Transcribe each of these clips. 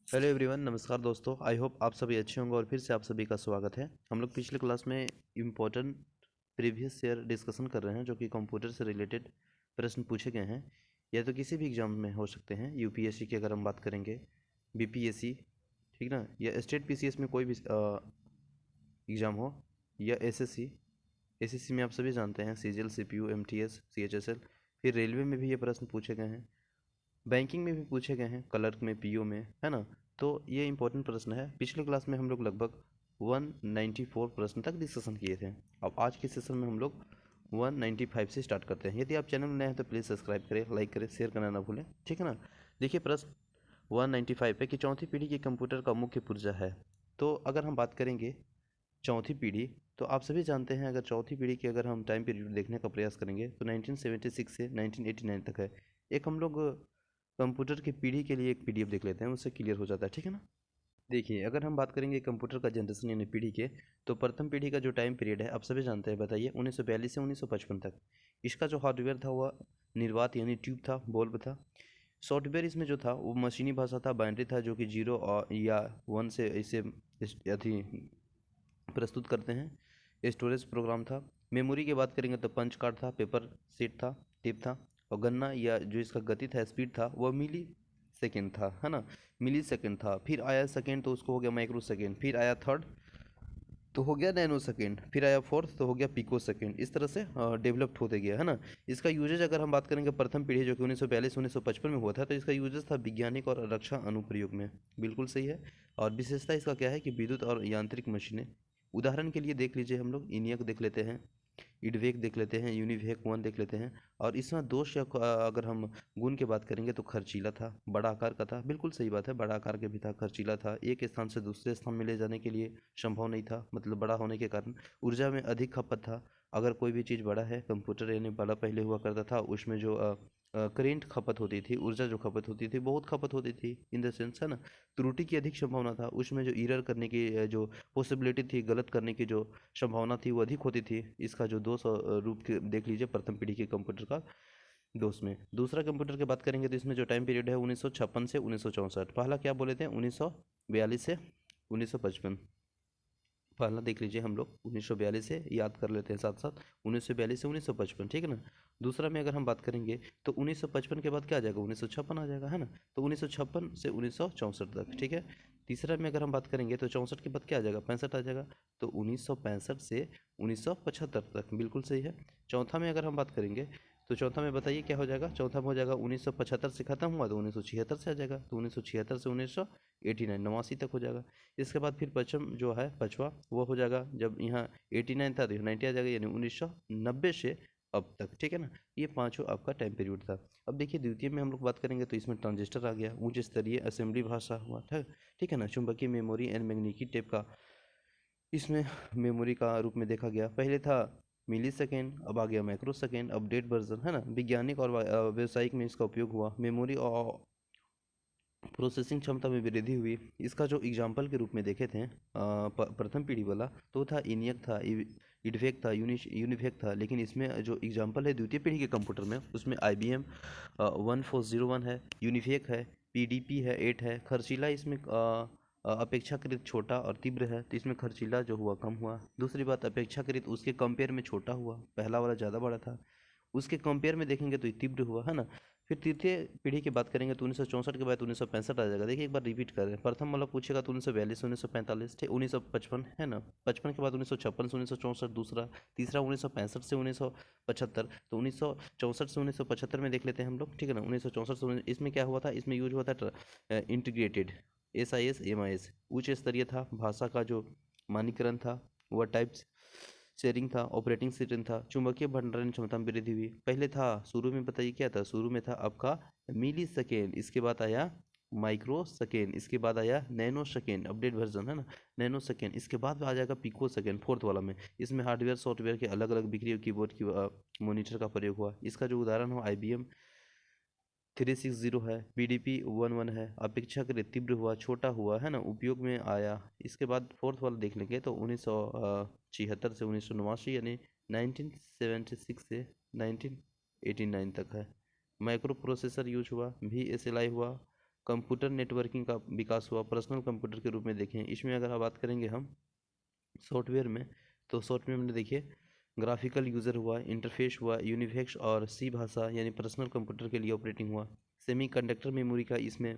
Hello everyone, नमस्कार दोस्तों। I hope आप सभी अच्छे होंगे और फिर से आप सभी का स्वागत है। हम लोग पिछले क्लास में इम्पोर्टेंट प्रीवियस ईयर डिस्कशन कर रहे हैं, जो कि कंप्यूटर से रिलेटेड प्रश्न पूछे गए हैं। या तो किसी भी एग्जाम में हो सकते हैं, यूपीएससी की अगर हम बात करेंगे, बीपीएससी, ठीक ना, या स्टेट पीसीएस में कोई भी एग्ज़ाम हो, या एसएससी। एसएससी में आप सभी जानते हैं सीजीएल, सीपीयू, एमटीएस, सीएचएसएल। फिर रेलवे में भी ये प्रश्न पूछे गए हैं, बैंकिंग में भी पूछे गए हैं, क्लर्क में, पीओ में, है ना। तो ये इंपॉर्टेंट प्रश्न है। पिछले क्लास में हम लोग लगभग 194 प्रश्न तक डिस्कशन किए थे। अब आज के सेशन में हम लोग 195 से स्टार्ट करते हैं। यदि आप चैनल में नए हैं तो प्लीज़ सब्सक्राइब करें, लाइक करें, शेयर करना ना भूलें, ठीक है ना। देखिए प्रश्न 195 पे कि चौथी पीढ़ी के कंप्यूटर का मुख्य पुर्जा है। तो अगर हम बात करेंगे चौथी पीढ़ी, तो आप सभी जानते हैं, अगर चौथी पीढ़ी की अगर हम टाइम पीरियड देखने का प्रयास करेंगे तो 1976 से 1989 तक है। एक हम लोग कंप्यूटर की पीढ़ी के लिए एक पीडीएफ देख लेते हैं, उससे क्लियर हो जाता है, ठीक है ना। देखिए अगर हम बात करेंगे कंप्यूटर का जनरेशन यानी पीढ़ी के, तो प्रथम पीढ़ी का जो टाइम पीरियड है आप सभी जानते हैं, बताइए, 1942 से 1955 तक। इसका जो हार्डवेयर था वह निर्वात यानी ट्यूब था, बल्ब था। सॉफ्टवेयर इसमें जो था वो मशीनी भाषा था, बाइनरी था, जो कि जीरो या वन से इसे अथी प्रस्तुत करते हैं। स्टोरेज प्रोग्राम था। मेमोरी की बात करेंगे तो पंच कार्ड था, पेपर सीट था, टिप था। और गन्ना या जो इसका गति था, स्पीड था, वह मिली सेकेंड था, है ना, मिली सेकेंड था। फिर आया सेकेंड तो उसको हो गया माइक्रो सेकेंड, फिर आया थर्ड तो हो गया नैनो सेकेंड, फिर आया फोर्थ तो हो गया पिको सेकेंड। इस तरह से डेवलप्ड होते गया, है ना। इसका यूजेज अगर हम बात करेंगे प्रथम पीढ़ी जो कि 1942-1955 में हुआ था, तो इसका यूजेज था विज्ञानिक और रक्षा अनुप्रयोग में। बिल्कुल सही है। और विशेषता इसका क्या है कि विद्युत और यांत्रिक मशीनें, उदाहरण के लिए देख लीजिए, हम लोग इनियक देख लेते हैं, इडवेक देख लेते हैं, यूनिवेक वन देख लेते हैं। और इसमें दोष या अगर हम गुण की बात करेंगे तो खर्चीला था, बड़ा आकार का था। बिल्कुल सही बात है, बड़ा आकार के भी था, खर्चीला था, एक स्थान से दूसरे स्थान में ले जाने के लिए संभव नहीं था, मतलब बड़ा होने के कारण। ऊर्जा में अधिक खपत था। अगर कोई भी चीज़ बड़ा है, कंप्यूटर यानी बड़ा पहले हुआ करता था, उसमें जो करेंट खपत होती थी, ऊर्जा जो खपत होती थी, बहुत खपत होती थी, इन द सेंस, है ना। त्रुटि की अधिक संभावना था उसमें, जो ईरर करने की जो पॉसिबिलिटी थी, गलत करने की जो संभावना थी वो अधिक होती थी। इसका जो दोष रूप के देख लीजिए प्रथम पीढ़ी के कंप्यूटर का दोष में। दूसरा कंप्यूटर की बात करेंगे तो इसमें जो टाइम पीरियड है 1956 से 1964। पहला क्या बोले थे, 1942 से 1955। पहला देख लीजिए, हम लोग 1942 से याद कर लेते हैं साथ साथ, 1942 से 1955, ठीक है ना। दूसरा में अगर हम बात करेंगे तो 1955 के बाद क्या आ जाएगा, 1956 आ जाएगा, है ना। तो 1956 से 1964 तक, ठीक है। तीसरा में अगर हम बात करेंगे तो 64 के बाद क्या आ जाएगा, 65 आ जाएगा। तो 1965 से 1975 तक, बिल्कुल सही है। चौथा में अगर हम बात करेंगे तो चौथा में बताइए क्या हो जाएगा, चौथा में हो जाएगा 1975 से खत्म हुआ तो 1976 से आ जाएगा, तो 1976 से 1989 89 तक हो जाएगा। इसके बाद फिर पश्चिम जो है, पछवा, वो हो जाएगा जब यहाँ 89 था तो 90 आ जाएगा, यानी 1990 से अब तक, ठीक है ना। ये पांचों आपका टाइम पीरियड था। अब देखिए द्वितीय में हम लोग बात करेंगे तो इसमें ट्रांजिस्टर आ गया, उच्च स्तरीय असेंबली भाषा हुआ था, ठीक है ना। चुंबकीय मेमोरी एंड मैग्नेटिक टेप का इसमें मेमोरी का रूप में देखा गया। पहले था मिली सेकेंड, अब आ गया माइक्रो सेकेंड, अपडेट वर्जन, है ना। वैज्ञानिक और व्यावसायिक में इसका उपयोग हुआ। मेमोरी और प्रोसेसिंग क्षमता में वृद्धि हुई। इसका जो एग्जाम्पल के रूप में देखे थे प्रथम पीढ़ी वाला, तो था इनियक था, इडवेक था, यूनिवेक था। लेकिन इसमें जो एग्जाम्पल है द्वितीय पीढ़ी के कंप्यूटर में, उसमें IBM 1401 है, यूनिवेक है, PDP है 8 है। खर्चीला इसमें अपेक्षाकृत छोटा और तीव्र है, तो इसमें खर्चीला जो हुआ कम हुआ। दूसरी बात, अपेक्षाकृत उसके कंपेयर में छोटा हुआ, पहला वाला ज़्यादा बड़ा था, उसके कंपेयर में देखेंगे तो ये तीव्र हुआ, है ना। फिर तृतीय पीढ़ी की बात करेंगे तो 1964 के बाद 1965 आ जाएगा। देखिए एक बार रिपीट कर रहे हैं, प्रथम वाला पूछेगा तो 1942 से 1945 थे, 1955, है ना। 55 के बाद 1956 से 1964 दूसरा। तीसरा 1965 से 1975, तो 1964 से 1975 में देख लेते हैं हम लोग, ठीक है ना। 1964 से इसमें क्या हुआ था, इसमें यूज हुआ था इंटीग्रेटेड SIS MIS, उच्च स्तरीय था। भाषा का जो मानकीकरण था वह टाइप्स शेयरिंग था। ऑपरेटिंग सिस्टम था। चुंबकीय भंडारण क्षमता में वृद्धि हुई। पहले था, शुरू में बताइए क्या था, शुरू में था आपका मिली सेकेंड, इसके बाद आया माइक्रो सेकेंड, इसके बाद आया नैनो सेकेंड, अपडेट वर्जन, है ना, नैनो सेकेंड। इसके बाद आ जाएगा पिको सेकेंड, फोर्थ वाला में। इसमें हार्डवेयर सॉफ्टवेयर के अलग अलग बिक्री, कीबोर्ड की मॉनिटर का प्रयोग हुआ। इसका जो उदाहरण हो IBM 360 है, PDP 11 है। अपेक्षाकृत तीव्र हुआ, छोटा हुआ, है ना, उपयोग में आया। इसके बाद फोर्थ वाला देख लेंगे तो 1976 से 1989, यानी 1976 से 1989 तक है। माइक्रो प्रोसेसर यूज हुआ, VSLI हुआ, कंप्यूटर नेटवर्किंग का विकास हुआ, पर्सनल कंप्यूटर के रूप में देखें। इसमें अगर आप बात करेंगे हम सॉफ्टवेयर में, तो सॉफ्टवेयर में देखिए ग्राफिकल यूज़र हुआ, इंटरफेस हुआ, यूनिफेक्स और सी भाषा यानी पर्सनल कंप्यूटर के लिए ऑपरेटिंग हुआ। सेमीकंडक्टर मेमोरी का इसमें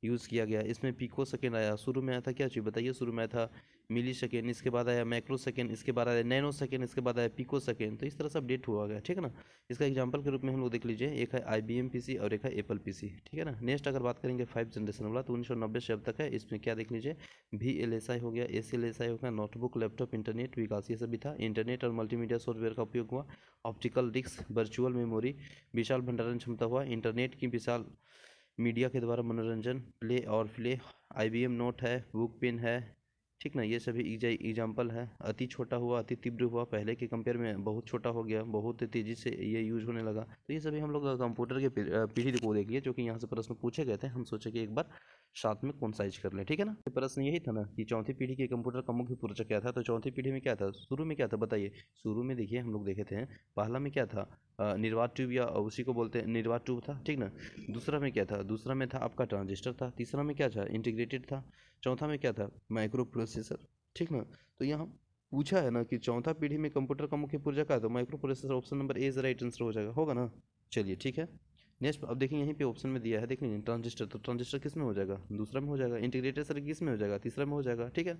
यूज़ किया गया। इसमें पिको सेकेंड आया, शुरू में आया था क्या चीज़ बताइए, शुरू में आया था मिली सेकेंड, इसके बाद आया माइक्रो सेकेंड, इसके बाद आया नैनो सेकेंड, इसके बाद आया पिको सेकेंड। तो इस तरह से अपडेट हुआ गया, ठीक है ना। इसका एग्जांपल के रूप में हम लोग देख लीजिए, एक है IBM PC और एक है एप्पल PC, ठीक है ना। नेक्स्ट अगर बात करेंगे 5 जनरेशन वाला, तो 1990 से अब तक है। इसमें क्या देख लीजिए, VLSI हो गया, ACLSI हो गया, नोटबुक लैपटॉप इंटरनेट विकास, ये सभी था। इंटरनेट और मल्टीमीडिया सॉफ्टवेयर का उपयोग हुआ। ऑप्टिकल डिस्क, वर्चुअल मेमोरी, विशाल भंडारण क्षमता हुआ। इंटरनेट की विशाल मीडिया के द्वारा मनोरंजन, प्ले और प्ले। IBM नोट है, बुक पेन है, ठीक ना। ये सभी एग्जाम्पल है। अति छोटा हुआ, अति तीव्र हुआ, पहले के कंपेयर में बहुत छोटा हो गया, बहुत तेज़ी से ये यूज होने लगा। तो ये सभी हम लोग कंप्यूटर के पीढ़ी को देख लिए, जो कि यहाँ से प्रश्न पूछे गए थे। हम सोचे कि एक बार साथ में कॉन्साइज कर लें, ठीक है ना। प्रश्न यही था ना कि चौथी पीढ़ी के कंप्यूटर का मुख्य पूर्वज क्या था। तो चौथी पीढ़ी में क्या था, शुरू में क्या था बताइए। शुरू में देखिए हम लोग देखे थे, पहला में क्या था, निर्वात ट्यूब या उसी को बोलते हैं निर्वात ट्यूब था, ठीक ना। दूसरा में क्या था, दूसरा में था आपका ट्रांजिस्टर था। तीसरा में क्या था, इंटीग्रेटेड था। चौथा में क्या था, माइक्रो प्रोसेसर, ठीक ना। तो यहाँ पूछा है ना कि चौथा पीढ़ी में कंप्यूटर का मुख्य पुर्जा क्या है, तो micro processor. Option number A is right answer हो जाएगा, होगा ना। चलिए ठीक है। नेक्स्ट अब देखिए यहीं पे ऑप्शन में दिया है, देख लीजिए ट्रांजिस्टर, तो ट्रांजिस्टर किस में हो जाएगा, दूसरा में हो जाएगा। इंटीग्रेटेड सर्किट किस में हो जाएगा, तीसरा में हो जाएगा, ठीक है।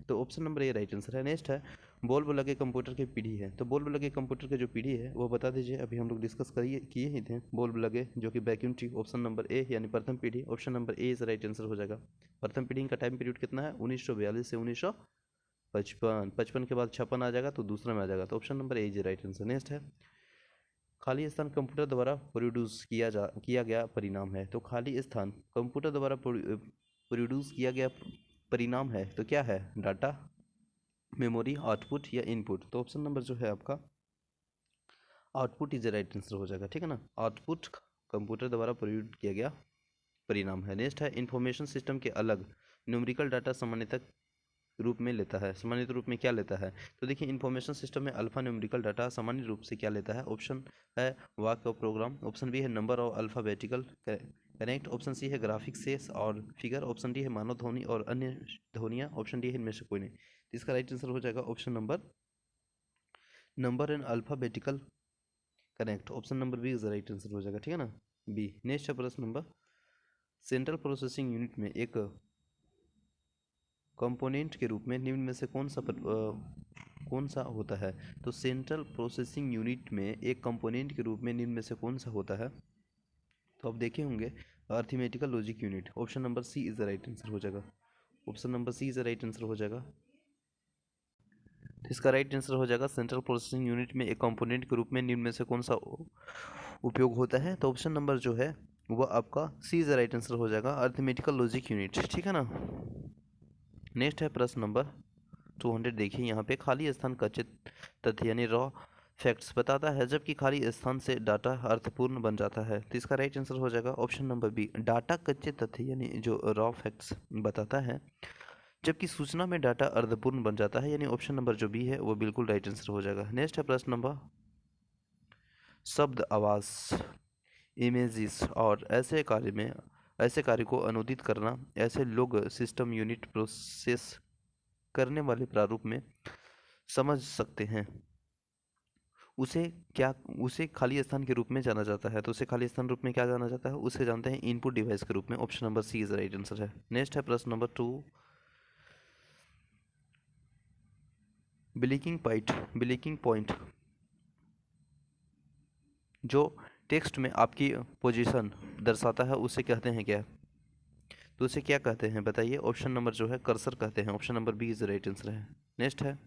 तो option number A right answer है। नेक्स्ट है बल्ब लगे कंप्यूटर की पीढ़ी है। तो बल्ब लगे कंप्यूटर की जो पीढ़ी है वो बता दीजिए। अभी हम लोग डिस्कस करिए किए ही थे बल्ब लगे, जो कि vacuum tube. Option number A यानी प्रथम पीढ़ी, option number A is right answer हो जाएगा। प्रथम पीढ़ी का टाइम पीरियड कितना है, 1942 से 1955। 55 के बाद 56 आ जाएगा, तो दूसरा में आ जाएगा। तो option number A is right answer. Next है खाली स्थान कंप्यूटर द्वारा प्रोड्यूस किया गया परिणाम है। तो खाली स्थान कंप्यूटर द्वारा प्रोड्यूस किया गया परिणाम है, तो क्या है, डाटा, मेमोरी, आउटपुट या इनपुट। तो ऑप्शन नंबर जो है आपका आउटपुट इज राइट आंसर हो जाएगा, ठीक है ना। आउटपुट कंप्यूटर द्वारा प्रोड्यूस किया गया परिणाम है। नेक्स्ट है इंफॉर्मेशन सिस्टम के अलग न्यूमेरिकल डाटा सामान्यतः रूप में लेता है। सामान्य रूप में क्या लेता है, तो देखिए इन्फॉर्मेशन सिस्टम में अल्फा न्यूमेरिकल डाटा सामान्य रूप से क्या लेता है। ऑप्शन है वाक्य और प्रोग्राम, ऑप्शन बी है नंबर और अल्फाबेटिकल कनेक्ट, ऑप्शन सी है ग्राफिक सेस और फिगर, ऑप्शन डी है मानव ध्वनि और अन्य ध्वनियाँ, ऑप्शन डी है इनमें से कोई नहीं। तो इसका राइट आंसर हो जाएगा option number and alphabetical connect, option number B is right answer हो जाएगा, ठीक है ना, बी। नेक्स्ट है प्रश्न नंबर सेंट्रल प्रोसेसिंग यूनिट में एक कंपोनेंट के रूप में निम्न में से कौन सा होता है। तो सेंट्रल प्रोसेसिंग यूनिट में एक कंपोनेंट के रूप में निम्न में से कौन सा होता है। तो आप देखे होंगे arithmetical logic unit, option number C is the right answer हो जाएगा। Option number C is the right answer हो जाएगा। तो इसका राइट आंसर हो जाएगा सेंट्रल प्रोसेसिंग यूनिट में एक कंपोनेंट के रूप में निम्न में से कौन सा उपयोग होता है। तो ऑप्शन नंबर जो है वो आपका सी इज द राइट आंसर हो जाएगा, अर्थमेटिकल लॉजिक यूनिट, ठीक है ना। नेक्स्ट है प्रश्न नंबर 200। देखिए यहाँ पे खाली स्थान कच्चे तथ्य यानी रॉ फैक्ट्स बताता है, जबकि खाली स्थान से डाटा अर्थपूर्ण बन जाता है। तो इसका राइट आंसर हो जाएगा ऑप्शन नंबर बी, डाटा कच्चे तथ्य यानी जो रॉ फैक्ट्स बताता है, जबकि सूचना में डाटा अर्थपूर्ण बन जाता है, यानी ऑप्शन नंबर जो बी है वो बिल्कुल राइट आंसर हो जाएगा। नेक्स्ट है प्रश्न नंबर शब्द, आवाज, इमेजेस और ऐसे कार्य को अनुदित करना ऐसे लोग सिस्टम यूनिट प्रोसेस करने वाले प्रारूप में समझ सकते हैं। उसे खाली स्थान के रूप में जाना जाता है। तो उसे खाली स्थान रूप में क्या जाना जाता है, उसे जानते हैं इनपुट डिवाइस के रूप में। Option number C is right answer है। नेक्स्ट है प्रश्न नंबर 2 ब्रेकिंग पॉइंट जो टेक्स्ट में आपकी पोजीशन दर्शाता है उसे कहते हैं क्या। तो उसे क्या कहते हैं बताइए। ऑप्शन नंबर जो है कर्सर कहते हैं, option number B is right answer है। नेक्स्ट है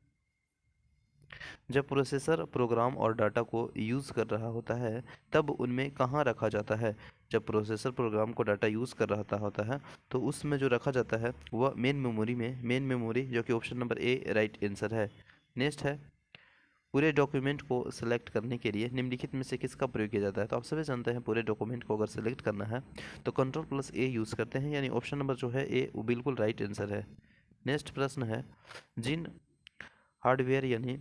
जब प्रोसेसर प्रोग्राम और डाटा को यूज़ कर रहा होता है तब उनमें कहाँ रखा जाता है। जब प्रोसेसर प्रोग्राम को डाटा यूज़ कर रहा होता है तो उसमें जो रखा जाता है वह मेन मेमोरी, जो कि option number A right answer है। नेक्स्ट है पूरे डॉक्यूमेंट को सिलेक्ट करने के लिए निम्नलिखित में से किसका प्रयोग किया जाता है। तो आप सभी जानते हैं पूरे डॉक्यूमेंट को अगर सिलेक्ट करना है तो कंट्रोल+A यूज़ करते हैं, यानी ऑप्शन नंबर जो है ए वो बिल्कुल राइट आंसर है। नेक्स्ट प्रश्न है जिन हार्डवेयर यानी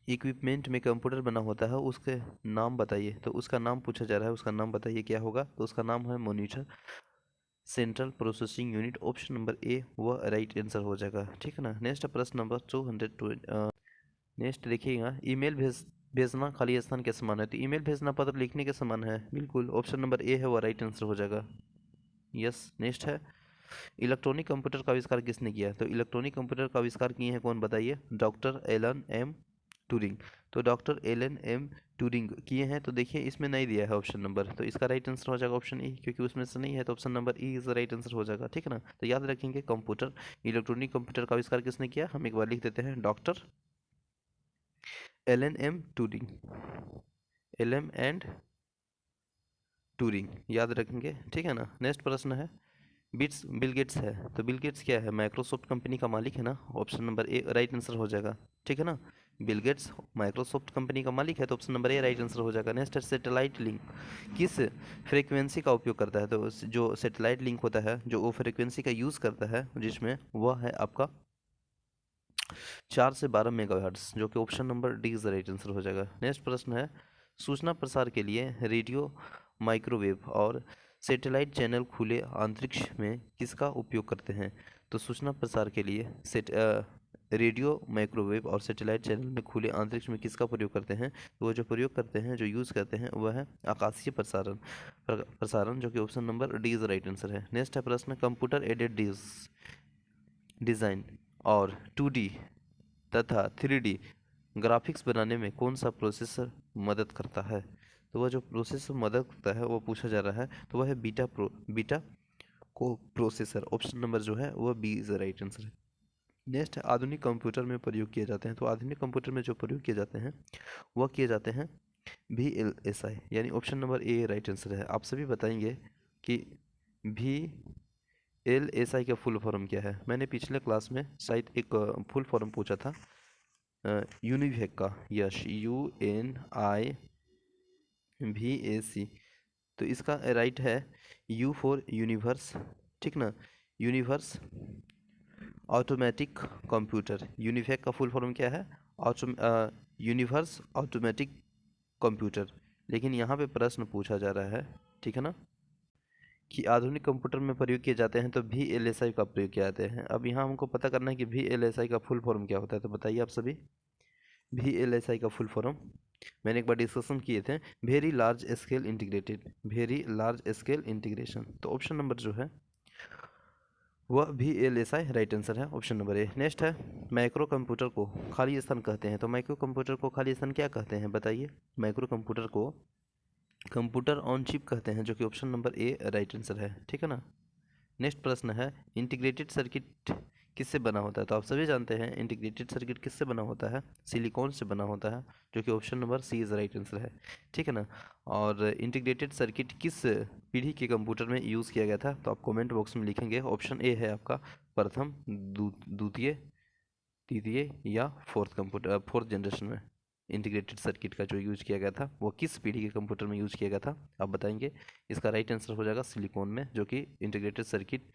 इक्विपमेंट में कंप्यूटर बना होता है उसके नाम बताइए। तो उसका नाम पूछा जा रहा है, उसका नाम बताइए क्या होगा। तो उसका नाम है monitor, central processing unit. Option number A वह राइट आंसर हो जाएगा। ठीक है ना। नेक्स्ट प्रश्न नंबर 220। नेक्स्ट देखिएगा, ईमेल भेजना खाली स्थान के समान है। तो ईमेल भेजना पत्र लिखने के समान है। बिल्कुल ऑप्शन नंबर ए है वो राइट आंसर हो जाएगा। यस। नेक्स्ट है, इलेक्ट्रॉनिक कंप्यूटर का आविष्कार किसने किया? तो इलेक्ट्रॉनिक कंप्यूटर का आविष्कार किए हैं कौन, बताइए? Doctor Alan M Turing. तो डॉक्टर एलन एम ट्यूरिंग किए हैं। तो देखिए इसमें नहीं दिया है ऑप्शन नंबर, तो इसका राइट आंसर हो जाएगा ऑप्शन ई, क्योंकि उसमें से नहीं है तो option number E is the right answer हो जाएगा। ठीक है ना। तो याद रखेंगे कंप्यूटर, इलेक्ट्रॉनिक कंप्यूटर का आविष्कार किसने किया, हम एक बार लिख देते हैं, doctor Alan M Turing. Alan and Turing याद रखेंगे। ठीक है ना। नेक्स्ट प्रश्न है, बिल गेट्स है। तो बिल गेट्स क्या है? माइक्रोसॉफ्ट कंपनी का मालिक है ना। Option number A right answer हो जाएगा। ठीक है ना। बिल गेट्स माइक्रोसॉफ्ट कंपनी का मालिक है, तो option number A right answer हो जाएगा। नेक्स्ट है, सैटेलाइट लिंक किस फ्रीक्वेंसी का उपयोग करता है? तो जो सैटेलाइट लिंक होता है, जो वो फ्रीक्वेंसी का यूज़ करता है, जिसमें वह है आपका 4 से 12 मेगाहर्ट्ज, जो कि option number D is right answer हो जाएगा। नेक्स्ट प्रश्न है, सूचना प्रसार के लिए रेडियो, माइक्रोवेव और सैटेलाइट चैनल खुले अंतरिक्ष में किसका उपयोग करते हैं? तो सूचना प्रसार के लिए रेडियो, माइक्रोवेव और सैटेलाइट चैनल में खुले अंतरिक्ष में किसका प्रयोग करते हैं? तो वो जो प्रयोग करते हैं, जो यूज़ करते हैं, वह है आकाशीय प्रसारण, जो कि option number D is right answer है। नेक्स्ट है प्रश्न, कंप्यूटर एडेड डिज़ाइन और 2D तथा 3D ग्राफिक्स बनाने में कौन सा प्रोसेसर मदद करता है? तो वह जो प्रोसेसर मदद करता है वो पूछा जा रहा है, तो वह है बीटा को प्रोसेसर। ऑप्शन नंबर जो है वह बी इज राइट आंसर है। नेक्स्ट है, आधुनिक कंप्यूटर में प्रयोग किए जाते हैं। तो आधुनिक कंप्यूटर में जो प्रयोग किए जाते हैं वह किए जाते हैं VLSI, यानी option number A right answer है। आप सभी बताएंगे कि VLSI का फुल फॉर्म क्या है? मैंने पिछले क्लास में शायद एक फुल फॉर्म पूछा था यूनिवेक का। यश, UNIVAC। तो इसका राइट है यू फॉर यूनिवर्स। ठीक ना। Universe automatic computer. यूनिवेक का फुल फॉर्म क्या है? Universe automatic computer. लेकिन यहाँ पे प्रश्न पूछा जा रहा है, ठीक है ना, कि आधुनिक कंप्यूटर में प्रयोग किए जाते हैं तो VLSI का प्रयोग किया जाते हैं। अब यहाँ हमको पता करना है कि VLSI का फुल फॉर्म क्या होता है। तो बताइए आप सभी, VLSI का फुल फॉर्म मैंने एक बार डिस्कशन किए थे, very large scale integrated, very large scale integration. तो ऑप्शन नंबर जो है वह VLSI राइट आंसर है, ऑप्शन नंबर ए। नेक्स्ट है, माइक्रो कंप्यूटर को खाली स्थान कहते हैं। तो माइक्रो कंप्यूटर को खाली स्थान क्या कहते हैं, बताइए? माइक्रो कंप्यूटर को कंप्यूटर ऑन चिप कहते हैं, जो कि option number A right answer है। ठीक है ना। नेक्स्ट प्रश्न है, इंटीग्रेटेड सर्किट किससे बना होता है? तो आप सभी जानते हैं इंटीग्रेटेड सर्किट किससे बना होता है? सिलिकॉन से बना होता है, जो कि option number C is right answer है। ठीक है ना। और इंटीग्रेटेड सर्किट किस पीढ़ी के कंप्यूटर में यूज़ किया गया था? तो आप कमेंट बॉक्स में लिखेंगे। ऑप्शन ए है आपका प्रथम, द्वितीय, तृतीय या फोर्थ जनरेशन में इंटीग्रेटेड सर्किट का जो यूज किया गया था वो किस पीढ़ी के कंप्यूटर में यूज किया गया था, आप बताएंगे। इसका राइट आंसर हो जाएगा सिलिकॉन में, जो कि इंटीग्रेटेड सर्किट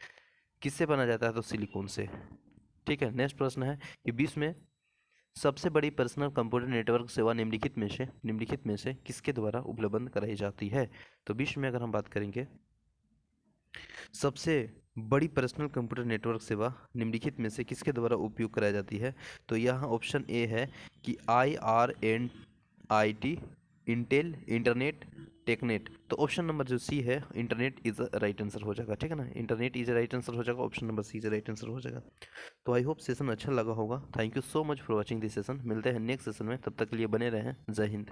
किससे बना जाता है? तो सिलिकॉन से। ठीक है। नेक्स्ट प्रश्न है कि विश्व में सबसे बड़ी पर्सनल कंप्यूटर नेटवर्क सेवा निम्नलिखित में से किसके द्वारा उपलब्ध कराई जाती है? तो विश्व में अगर हम बात करेंगे सबसे बड़ी पर्सनल कंप्यूटर नेटवर्क सेवा निम्नलिखित में से किसके द्वारा उपयोग कराई जाती है? तो यहाँ ऑप्शन ए है कि IRNIT, इंटेल, इंटरनेट, टेकनेट। तो ऑप्शन नंबर जो सी है इंटरनेट इज राइट आंसर हो जाएगा। ठीक है ना। इंटरनेट इज राइट आंसर हो जाएगा, option number C is right answer हो जाएगा। तो आई होप सेशन अच्छा लगा होगा। Thank you so much for watching this session. मिलते हैं नेक्स्ट सेशन में, तब तक के लिए बने रहें। जय हिंद।